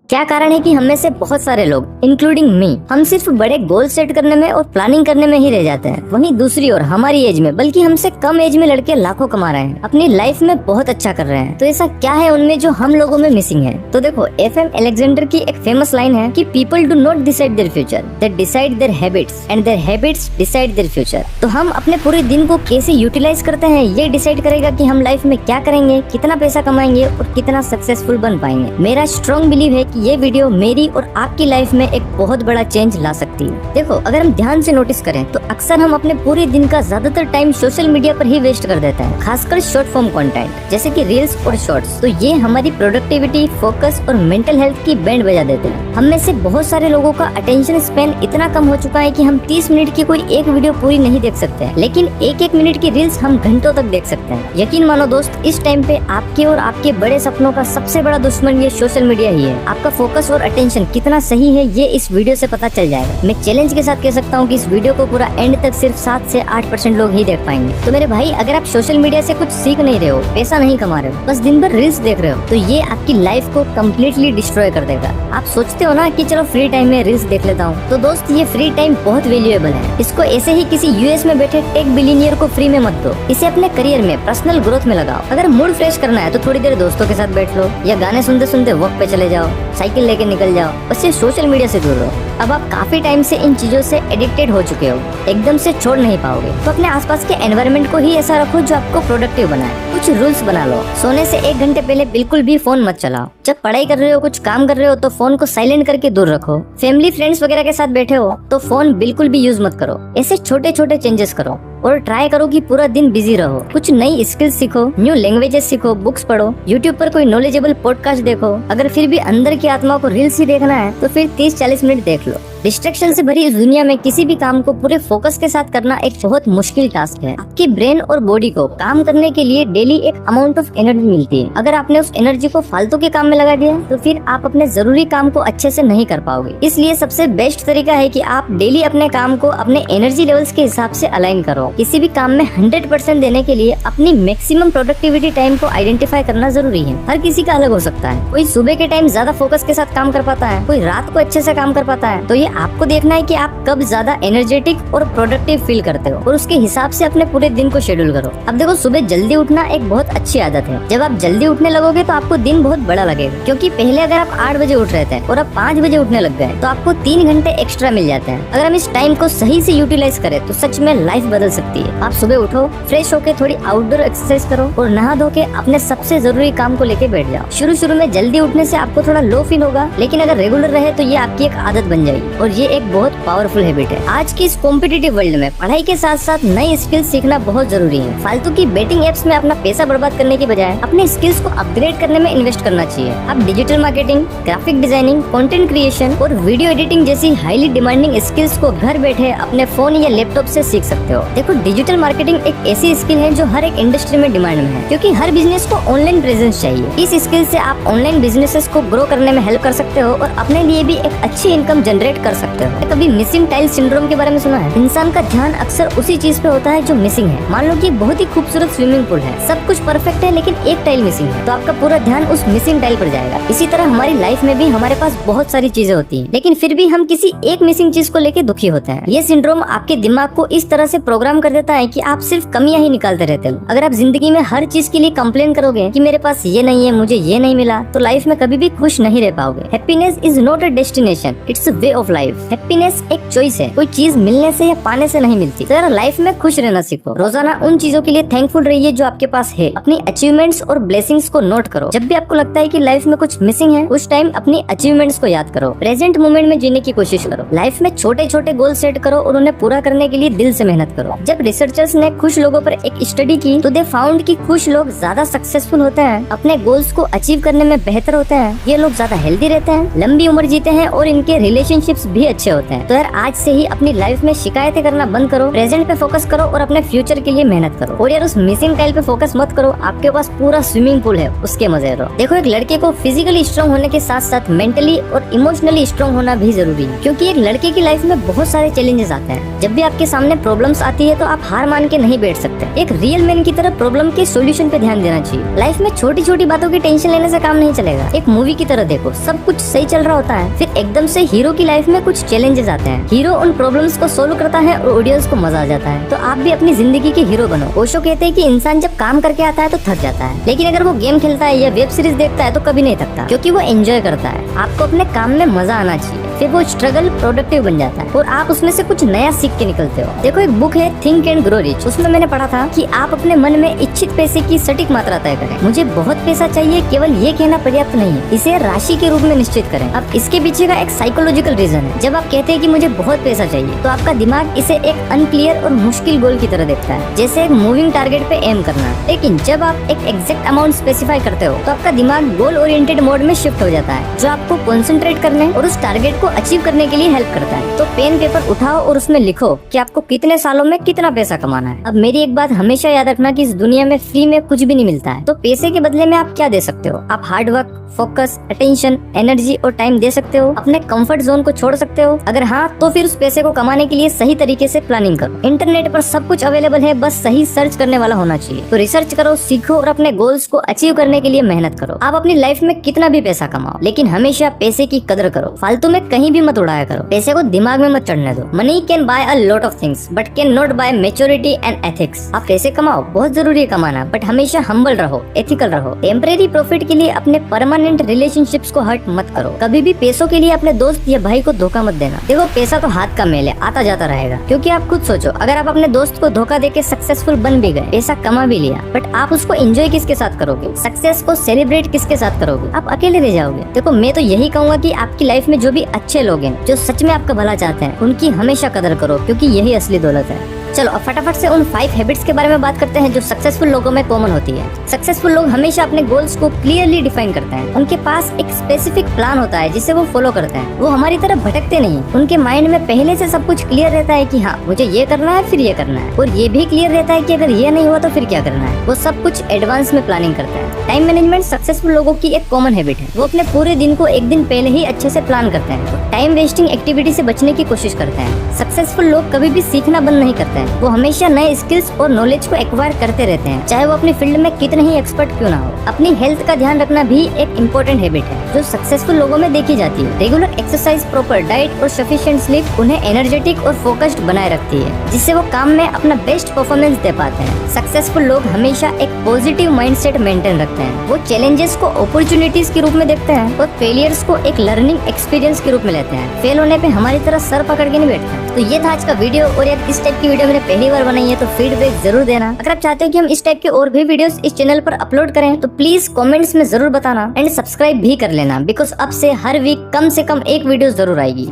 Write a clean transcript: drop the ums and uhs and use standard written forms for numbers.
क्या कारण है कि हम में से बहुत सारे लोग इंक्लूडिंग मी हम सिर्फ बड़े गोल सेट करने में और प्लानिंग करने में ही रह जाते हैं। वहीं दूसरी ओर हमारी एज में बल्कि हमसे कम एज में लड़के लाखों कमा रहे हैं, अपनी लाइफ में बहुत अच्छा कर रहे हैं। तो ऐसा क्या है उनमें जो हम लोगों में मिसिंग है? तो देखो, FM अलेक्जेंडर की एक फेमस लाइन है कि people do not decide their future, they decide their habits and their habits decide their future. तो हम अपने पूरे दिन को कैसे यूटिलाइज करते हैं ये डिसाइड करेगा कि हम लाइफ में क्या करेंगे, कितना पैसा कमाएंगे और कितना सक्सेसफुल बन पाएंगे। मेरा स्ट्रॉन्ग बिलीव है कि ये वीडियो मेरी और आपकी लाइफ में एक बहुत बड़ा चेंज ला सकती है। देखो, अगर हम ध्यान से नोटिस करें तो अक्सर हम अपने पूरे दिन का ज्यादातर टाइम सोशल मीडिया पर ही वेस्ट कर देते हैं, खासकर शॉर्ट फॉर्म कंटेंट जैसे कि रील्स और शॉर्ट्स। तो ये हमारी प्रोडक्टिविटी, फोकस और मेंटल हेल्थ की बैंड बजा देते हैं। हम में से बहुत सारे लोगों का अटेंशन स्पैन इतना कम हो चुका है कि हम 30 मिनट की कोई एक वीडियो पूरी नहीं देख सकते हैं, लेकिन एक मिनट की रील्स हम घंटों तक देख सकते हैं। यकीन मानो दोस्त, इस टाइम पे आपके और आपके बड़े सपनों का सबसे बड़ा दुश्मन ये सोशल मीडिया ही है। आपका फोकस और अटेंशन कितना सही है ये इस वीडियो से पता चल जाएगा। मैं चैलेंज के साथ कह सकता हूँ कि इस वीडियो को पूरा एंड तक सिर्फ 7 से 8% लोग ही देख पाएंगे। तो मेरे भाई, अगर आप सोशल मीडिया से कुछ सीख नहीं रहे हो, पैसा नहीं कमा रहे हो, बस दिन भर रील्स देख रहे हो, तो ये आपकी लाइफ को कम्प्लीटली डिस्ट्रॉय कर देगा। आप सोचते हो ना कि चलो फ्री टाइम में रील्स देख लेता हूँ, तो दोस्त ये फ्री टाइम बहुत वैल्यूएबल है। इसको ऐसे ही किसी US में बैठे टेक बिलियनियर को फ्री में मत दो, इसे अपने करियर में, पर्सनल ग्रोथ में लगाओ। अगर मूड फ्रेश करना है तो थोड़ी देर दोस्तों के साथ बैठ लो या गाने सुनते सुनते वॉक पे चले जाओ, साइकिल लेके निकल जाओ, बस ये सोशल मीडिया से दूर रहो। अब आप काफी टाइम से इन चीजों से एडिक्टेड हो चुके हो, एकदम से छोड़ नहीं पाओगे। तो अपने आसपास के एनवायरनमेंट को ही ऐसा रखो जो आपको प्रोडक्टिव बनाए। कुछ रूल्स बना लो। सोने से 1 घंटे पहले बिल्कुल भी फोन मत चलाओ। जब पढ़ाई कर रहे हो, कुछ काम कर रहे हो, तो फोन को साइलेंट करके दूर रखो। फैमिली फ्रेंड्स वगैरह के साथ बैठे हो तो फोन बिल्कुल भी यूज मत करो। ऐसे छोटे छोटे चेंजेस करो और ट्राई करो कि पूरा दिन बिजी रहो। कुछ नई स्किल्स सीखो, न्यू लैंग्वेजेस सीखो, बुक्स पढ़ो, यूट्यूब पर कोई नॉलेजेबल पॉडकास्ट देखो। अगर फिर भी अंदर की आत्मा को रील्स ही देखना है तो फिर 30-40 मिनट देख लो। डिस्ट्रैक्शन से भरी इस दुनिया में किसी भी काम को पूरे फोकस के साथ करना एक बहुत मुश्किल टास्क है। आपकी ब्रेन और बॉडी को काम करने के लिए डेली एक अमाउंट ऑफ एनर्जी मिलती है। अगर आपने उस एनर्जी को फालतू के काम में लगा दिया तो फिर आप अपने जरूरी काम को अच्छे से नहीं कर पाओगे। इसलिए सबसे बेस्ट तरीका है कि आप डेली अपने काम को अपने एनर्जी लेवल्स के हिसाब से अलाइन करो। किसी भी काम में 100% देने के लिए अपनी मैक्सिमम प्रोडक्टिविटी टाइम को आइडेंटिफाई करना जरूरी है। हर किसी का अलग हो सकता है। कोई सुबह के टाइम ज्यादा फोकस के साथ काम कर पाता है, कोई रात को अच्छे से काम कर पाता है। तो ये आपको देखना है कि आप कब ज्यादा एनर्जेटिक और प्रोडक्टिव फील करते हो और उसके हिसाब से अपने पूरे दिन को शेड्यूल करो। अब देखो, सुबह जल्दी उठना एक बहुत अच्छी आदत है। जब आप जल्दी उठने लगोगे तो आपको दिन बहुत बड़ा लगेगा, क्योंकि पहले अगर आप 8 बजे उठ रहे थे और अब 5 बजे उठने लग गए तो आपको 3 घंटे एक्स्ट्रा मिल जाते हैं। अगर हम इस टाइम को सही से यूटिलाइज करें तो सच में लाइफ बदल सकती है। आप सुबह उठो, फ्रेश होके थोड़ी आउटडोर एक्सरसाइज करो और नहा धो के अपने सबसे जरूरी काम को लेके बैठ जाओ। शुरू में जल्दी उठने से आपको थोड़ा लो फील होगा, लेकिन अगर रेगुलर रहे तो ये आपकी एक आदत बन जाएगी और ये एक बहुत पावरफुल हैबिट है। आज की इस कॉम्पिटिटिव वर्ल्ड में पढ़ाई के साथ साथ नई स्किल्स सीखना बहुत जरूरी है। फालतू की बेटिंग एप्स में अपना पैसा बर्बाद करने की बजाय अपने स्किल्स को अपग्रेड करने में इन्वेस्ट करना चाहिए। आप digital marketing, graphic designing, content creation और वीडियो एडिटिंग जैसी हाईली डिमांडिंग स्किल्स को घर बैठे अपने फोन या लैपटॉप से सीख सकते हो। देखो, डिजिटल मार्केटिंग एक ऐसी स्किल है जो हर एक इंडस्ट्री में डिमांड में है, क्योंकि हर बिजनेस को ऑनलाइन प्रेजेंस चाहिए। इस स्किल से आप ऑनलाइन बिजनेसेस को ग्रो करने में हेल्प कर सकते हो और अपने लिए भी एक अच्छी इनकम जनरेट कर सकते हो। कभी मिसिंग टाइल सिंड्रोम के बारे में सुना है? इंसान का ध्यान अक्सर उसी चीज पे होता है जो मिसिंग है। मान लो कि एक बहुत ही खूबसूरत स्विमिंग पूल है, सब कुछ परफेक्ट है, लेकिन एक टाइल मिसिंग है, तो आपका पूरा ध्यान उस मिसिंग टाइल पर जाएगा। इसी तरह हमारी लाइफ में भी हमारे पास बहुत सारी चीजें होती हैं, लेकिन फिर भी हम किसी एक मिसिंग चीज को लेके दुखी होते हैं। ये सिंड्रोम आपके दिमाग को इस तरह से प्रोग्राम कर देता है कि आप सिर्फ कमियां ही निकालते रहते हो। अगर आप जिंदगी में हर चीज के लिए कंप्लेन करोगे कि मेरे पास ये नहीं है, मुझे ये नहीं मिला, तो लाइफ में कभी भी खुश नहीं रह पाओगे। Happiness is not a destination, it's a way of life. Happiness एक चॉइस है, कोई चीज मिलने से या पाने से नहीं मिलती। तो यार, लाइफ में खुश रहना सीखो। रोजाना उन चीजों के लिए थैंकफुल रहिए जो आपके पास है। अपनी अचीवमेंट्स और ब्लेसिंग्स को नोट करो। जब भी आपको लगता है कि लाइफ में कुछ मिसिंग है, उस टाइम अपनी अचीवमेंट्स को याद करो। प्रेजेंट मोमेंट में जीने की कोशिश करो। लाइफ में छोटे छोटे गोल सेट करो और उन्हें पूरा करने के लिए दिल से मेहनत करो। जब रिसर्चर्स ने खुश लोगों पर एक स्टडी की तो दे फाउंड कि खुश लोग ज्यादा सक्सेसफुल होते हैं, अपने गोल्स को अचीव करने में बेहतर होते हैं, ये लोग ज्यादा हेल्दी रहते हैं, लंबी उम्र जीते हैं और इनके रिलेशनशिप्स रिजल्ट्स भी अच्छे होते हैं। तो यार आज से ही अपनी लाइफ में शिकायतें करना बंद करो, प्रेजेंट पे फोकस करो और अपने फ्यूचर के लिए मेहनत करो। और यार उस मिसिंग टाइल पे फोकस मत करो, आपके पास पूरा स्विमिंग पूल है, उसके मजे लो। देखो एक लड़के को फिजिकली स्ट्रॉन्ग होने के साथ साथ मेंटली और इमोशनली स्ट्रॉन्ग होना भी जरूरी है, क्योंकि एक लड़के की लाइफ में बहुत सारे चैलेंजेस आते हैं। जब भी आपके सामने प्रॉब्लम्स आती है तो आप हार मान के नहीं बैठ सकते। एक रियल मैन की तरह प्रॉब्लम के सोल्यूशन पे ध्यान देना चाहिए। लाइफ में छोटी छोटी बातों की टेंशन लेने से काम नहीं चलेगा। एक मूवी की तरह देखो, सब कुछ सही चल रहा होता है, फिर एकदम से हीरो की लाइफ में कुछ चैलेंजेस आते हैं। हीरो उन प्रॉब्लम्स को सोल्व करता है और ऑडियंस को मजा आ जाता है। तो आप भी अपनी जिंदगी के हीरो बनो। ओशो कहते हैं कि इंसान जब काम करके आता है तो थक जाता है, लेकिन अगर वो गेम खेलता है या वेब सीरीज देखता है तो कभी नहीं थकता, क्योंकि वो एंजॉय करता है। आपको अपने काम में मजा आना चाहिए, फिर वो स्ट्रगल प्रोडक्टिव बन जाता है और आप उसमें से कुछ नया सीख के निकलते हो। देखो एक बुक है थिंक एंड ग्रो रिच, उसमें मैंने पढ़ा था कि आप अपने मन में इच्छित पैसे की सटीक मात्रा तय करें। मुझे बहुत पैसा चाहिए केवल ये कहना पर्याप्त नहीं है, इसे राशि के रूप में निश्चित करें। अब इसके पीछे का एक साइकोलॉजिकल रीजन है। जब आप कहते हैं कि मुझे बहुत पैसा चाहिए तो आपका दिमाग इसे एक अनक्लियर और मुश्किल गोल की तरह देखता है, जैसे एक मूविंग टारगेट पे एम करना। लेकिन जब आप एक एग्जैक्ट अमाउंट स्पेसिफाई करते हो तो आपका दिमाग गोल ओरिएंटेड मोड में शिफ्ट हो जाता है, जो आपको कंसंट्रेट करने और उस टारगेट को अचीव करने के लिए हेल्प करता है। तो पेन पेपर उठाओ और उसमें लिखो कि आपको कितने सालों में कितना पैसा कमाना है। अब मेरी एक बात हमेशा याद रखना कि इस दुनिया में फ्री में कुछ भी नहीं मिलता है। तो पैसे के बदले में आप क्या दे सकते हो? आप hard work, focus, attention, energy और टाइम दे सकते हो। अपने कंफर्ट जोन को छोड़ सकते हो। अगर हाँ तो फिर उस पैसे को कमाने के लिए सही तरीके से प्लानिंग करो। इंटरनेट पर सब कुछ अवेलेबल है, बस सही सर्च करने वाला होना चाहिए। तो रिसर्च करो, सीखो और अपने गोल्स को अचीव करने के लिए मेहनत करो। आप अपनी लाइफ में कितना भी पैसा कमाओ, लेकिन हमेशा पैसे की कदर करो। फालतू में कहीं भी मत उड़ाया करो। पैसे को दिमाग में मत चढ़ने दो। Money can buy a lot of things but can not buy maturity and ethics. आप पैसे कमाओ, बहुत जरूरी है कमाना, बट हमेशा हम्बल रहो, एथिकल रहो। टेम्परेरी प्रॉफिट के लिए अपने परमानेंट रिलेशनशिप्स को हर्ट मत करो। कभी भी पैसों के लिए अपने दोस्त या भाई को धोखा मत देना। देखो पैसा तो हाथ का मेल है, आता जाता रहेगा। क्योंकि आप खुद सोचो, अगर आप अपने दोस्त को धोखा देके सक्सेसफुल बन भी गए, पैसा कमा भी लिया, बट आप उसको एंजॉय किसके साथ करोगे? सक्सेस को सेलिब्रेट किसके साथ करोगे? आप अकेले रह जाओगे। देखो मैं तो यही कहूंगा कि आपकी लाइफ में जो भी अच्छे लोग हैं, जो सच में आपका भला चाहते हैं, उनकी हमेशा कदर करो, क्योंकि यही असली दौलत है। चलो अब फटाफट से उन 5 हैबिट्स के बारे में बात करते हैं जो सक्सेसफुल लोगों में कॉमन होती है। सक्सेसफुल लोग हमेशा अपने गोल्स को क्लियरली डिफाइन करते हैं। उनके पास एक स्पेसिफिक प्लान होता है जिसे वो फॉलो करते हैं। वो हमारी तरह भटकते नहीं। उनके माइंड में पहले से सब कुछ क्लियर रहता है कि हाँ मुझे ये करना है, फिर ये करना है, और ये भी क्लियर रहता है कि अगर ये नहीं हुआ तो फिर क्या करना है। वो सब कुछ एडवांस में प्लानिंग करते हैं। टाइम मैनेजमेंट सक्सेसफुल लोगों की एक कॉमन हैबिट है। वो अपने पूरे दिन को एक दिन पहले ही अच्छे से प्लान करते हैं। टाइम वेस्टिंग एक्टिविटी से बचने की कोशिश करते हैं। सक्सेसफुल लोग कभी भी सीखना बंद नहीं करते हैं। वो हमेशा नए स्किल्स और नॉलेज को एक्वायर करते रहते हैं, चाहे वो अपनी फील्ड में कितने ही एक्सपर्ट क्यों ना हो। अपनी हेल्थ का ध्यान रखना भी एक इम्पोर्टेंट हैबिट है जो सक्सेसफुल लोगों में देखी जाती है। रेगुलर एक्सरसाइज, प्रॉपर डाइट और सफिशिएंट स्लीप उन्हें एनर्जेटिक और फोकस्ड बनाए रखती है, जिससे वो काम में अपना बेस्ट परफॉर्मेंस दे पाते हैं। सक्सेसफुल लोग हमेशा एक पॉजिटिव माइंडसेट मेंटेन रखते हैं। वो चैलेंजेस को अपॉर्चुनिटीज के रूप में देखते हैं और फेलियर्स को एक लर्निंग एक्सपीरियंस के रूप में लेते हैं। फेल होने पे हमारी तरह सर पकड़ के नहीं बैठते। तो ये था आज का वीडियो, और यार इस टाइप की वीडियो मैंने पहली बार बनाई है तो फीडबैक जरूर देना। अगर आप चाहते हो कि हम इस टाइप के और भी वीडियोस इस चैनल पर अपलोड करें तो प्लीज कमेंट्स में जरूर बताना, एंड सब्सक्राइब भी कर लेना, बिकॉज अब से हर वीक कम से कम एक वीडियो जरूर आएगी।